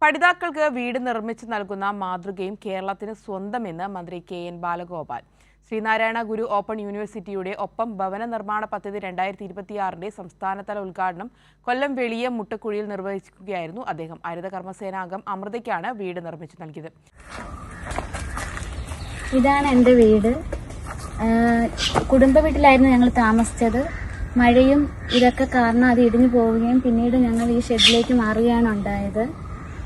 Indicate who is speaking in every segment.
Speaker 1: പഠിതാക്കൾക്ക് വീട് നിർമ്മിച്ചു നൽകുന്ന മാതൃകയും കേരളത്തിന് സ്വന്തമെന്ന് മന്ത്രി കെ.എൻ. ബാലഗോപാൽ. ശ്രീനാരായണ ഗുരു ഓപ്പൺ യൂണിവേഴ്സിറ്റിയുടെ ഒപ്പം ഭവന നിർമ്മാണ പദ്ധതി 2026 സംസ്ഥാനതല ഉദ്ഘാടനം കൊല്ലം വെളിയം മുട്ടക്കുഴിയിൽ നിർവഹിക്കുകയായിരുന്നു അദ്ദേഹം. ഹരിത കർമ്മസേനാംഗം അമൃതയ്ക്കാണ് വീട് നിർമ്മിച്ചു നൽകിയത്.
Speaker 2: ഇതാണ് എൻ്റെ വീട്. കുടുംബ വീട്ടിലായിരുന്നു ഞങ്ങൾ താമസിച്ചത്. മഴയും ഇതൊക്കെ കാരണം അത് ഇടിഞ്ഞു പോവുകയും പിന്നീട് ഞങ്ങൾ ഈ ഷെഡിലേക്ക് മാറുകയാണ് ഉണ്ടായത്.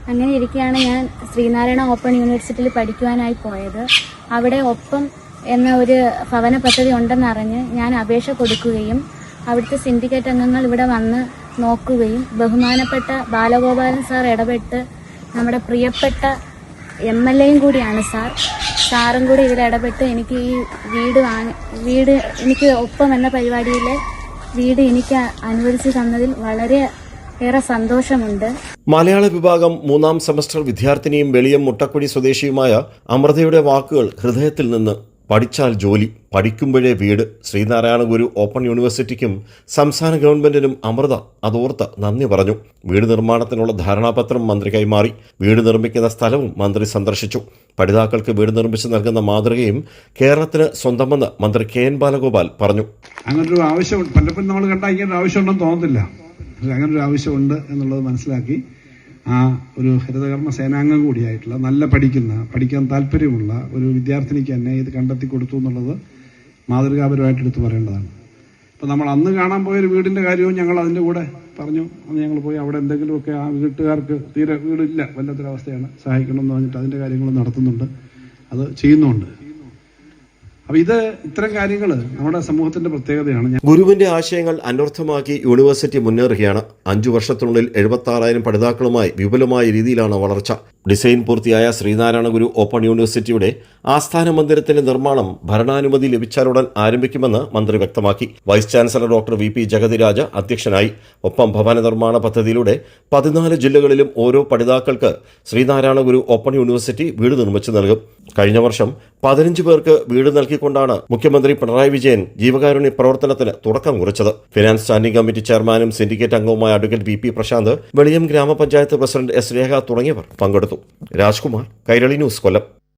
Speaker 2: അങ്ങനെ ഇരിക്കുകയാണ് ഞാൻ ശ്രീനാരായണ ഓപ്പൺ യൂണിവേഴ്സിറ്റിയിൽ പഠിക്കുവാനായി പോയത്. അവിടെ ഒപ്പം എന്ന ഒരു ഭവന പദ്ധതി ഉണ്ടെന്നറിഞ്ഞ് ഞാൻ അപേക്ഷ കൊടുക്കുകയും അവിടുത്തെ സിൻഡിക്കേറ്റ് അംഗങ്ങൾ ഇവിടെ വന്ന് നോക്കുകയും ബഹുമാനപ്പെട്ട ബാലഗോപാലൻ സാർ ഇടപെട്ട് നമ്മുടെ പ്രിയപ്പെട്ട MLAയും കൂടിയാണ് സാറും കൂടി ഇതിൽ ഇടപെട്ട് എനിക്ക് ഈ വീട് എനിക്ക് ഒപ്പം എന്ന പരിപാടിയിലെ വീട് എനിക്ക് അനുവദിച്ചു തന്നതിൽ വളരെ ഏറെ സന്തോഷമുണ്ട്.
Speaker 3: മലയാള വിഭാഗം 3ാം സെമസ്റ്റർ വിദ്യാർത്ഥിനിയും വെളിയം മുട്ടക്കുഴി സ്വദേശിയുമായ അമൃതയുടെ വാക്കുകൾ ഹൃദയത്തിൽ നിന്ന്. പഠിച്ചാൽ ജോലി, പഠിക്കുമ്പോഴേ വീട്. ശ്രീനാരായണ ഗുരു ഓപ്പൺ യൂണിവേഴ്സിറ്റിക്കും സംസ്ഥാന ഗവൺമെന്റിനും അമൃത അതോർത്ത് നന്ദി പറഞ്ഞു. വീട് നിർമ്മാണത്തിനുള്ള ധാരണാപത്രം മന്ത്രി കൈമാറി. വീട് നിർമ്മിക്കുന്ന സ്ഥലവും മന്ത്രി സന്ദർശിച്ചു. പഠിതാക്കൾക്ക് വീട് നിർമ്മിച്ചു നൽകുന്ന മാതൃകയും കേരളത്തിന് സ്വന്തമെന്ന് മന്ത്രി കെ.എൻ. ബാലഗോപാൽ പറഞ്ഞു.
Speaker 4: അങ്ങനൊരു ആവശ്യം പലപ്പോഴും നമ്മൾ കണ്ടാൽ ഇങ്ങനെ ആവശ്യമുണ്ടെന്ന് തോന്നത്തില്ല. അങ്ങനൊരു ആവശ്യമുണ്ട് എന്നുള്ളത് മനസ്സിലാക്കി ആ ഒരു ഹരിതകർമ്മ സേനാംഗം കൂടിയായിട്ടുള്ള നല്ല പഠിക്കാൻ താല്പര്യമുള്ള ഒരു വിദ്യാർത്ഥിനിക്ക് തന്നെ ഇത് കണ്ടെത്തി കൊടുത്തു എന്നുള്ളത് മാതൃകാപരമായിട്ട് എടുത്തു പറയേണ്ടതാണ്. അപ്പം നമ്മൾ അന്ന് കാണാൻ പോയൊരു വീടിൻ്റെ കാര്യവും ഞങ്ങൾ അതിൻ്റെ കൂടെ പറഞ്ഞു. അന്ന് ഞങ്ങൾ പോയി അവിടെ എന്തെങ്കിലുമൊക്കെ ആ വീട്ടുകാർക്ക് തീരെ വീടില്ല, വല്ലാത്തൊരവസ്ഥയാണ്, സഹായിക്കണമെന്ന് പറഞ്ഞിട്ട് അതിൻ്റെ കാര്യങ്ങൾ നടത്തുന്നുണ്ട്, അത് ചെയ്യുന്നുമുണ്ട്. അപ്പൊ ഇത് ഇത്തരം കാര്യങ്ങൾ നമ്മുടെ സമൂഹത്തിന്റെ പ്രത്യേകതയാണ്.
Speaker 3: ഗുരുവിന്റെ ആശയങ്ങൾ അന്വർത്ഥമാക്കി യൂണിവേഴ്സിറ്റി മുന്നേറുകയാണ്. 5 വർഷത്തിനുള്ളിൽ 76,000 പഠിതാക്കളുമായി വിപുലമായ രീതിയിലാണ് വളർച്ച. ഡിസൈൻ പൂർത്തിയായ ശ്രീനാരായണ ഗുരു ഓപ്പൺ യൂണിവേഴ്സിറ്റിയുടെ ആസ്ഥാന മന്ദിരത്തിന്റെ നിർമ്മാണം ഭരണാനുമതി ലഭിച്ചാലുടൻ ആരംഭിക്കുമെന്ന് മന്ത്രി വ്യക്തമാക്കി. വൈസ് ചാൻസലർ ഡോക്ടർ VP ജഗതിരാജ അധ്യക്ഷനായി. ഒപ്പം ഭവന നിർമ്മാണ പദ്ധതിയിലൂടെ 14 ജില്ലകളിലും ഓരോ പഠിതാക്കൾക്ക് ശ്രീനാരായണ ഗുരു ഓപ്പൺ യൂണിവേഴ്സിറ്റി വീട് നിർമ്മിച്ചു നൽകും. കഴിഞ്ഞ വർഷം 15 പേർക്ക് വീട് നൽകിക്കൊണ്ടാണ് മുഖ്യമന്ത്രി പിണറായി വിജയൻ ജീവകാരുണ്യ പ്രവർത്തനത്തിന് തുടക്കം കുറിച്ചത്. ഫിനാൻസ് സ്റ്റാൻഡിംഗ് കമ്മിറ്റി ചെയർമാനും സിൻഡിക്കേറ്റ് അംഗവുമായ അഡ്വക്കേറ്റ് VP പ്രശാന്ത്, വെളിയം ഗ്രാമപഞ്ചായത്ത് പ്രസിഡന്റ് S രേഖ തുടങ്ങിയവർ പങ്കെടുത്തു. രാജ്കുമാർ, കൈരളി ന്യൂസ്, കൊല്ലം.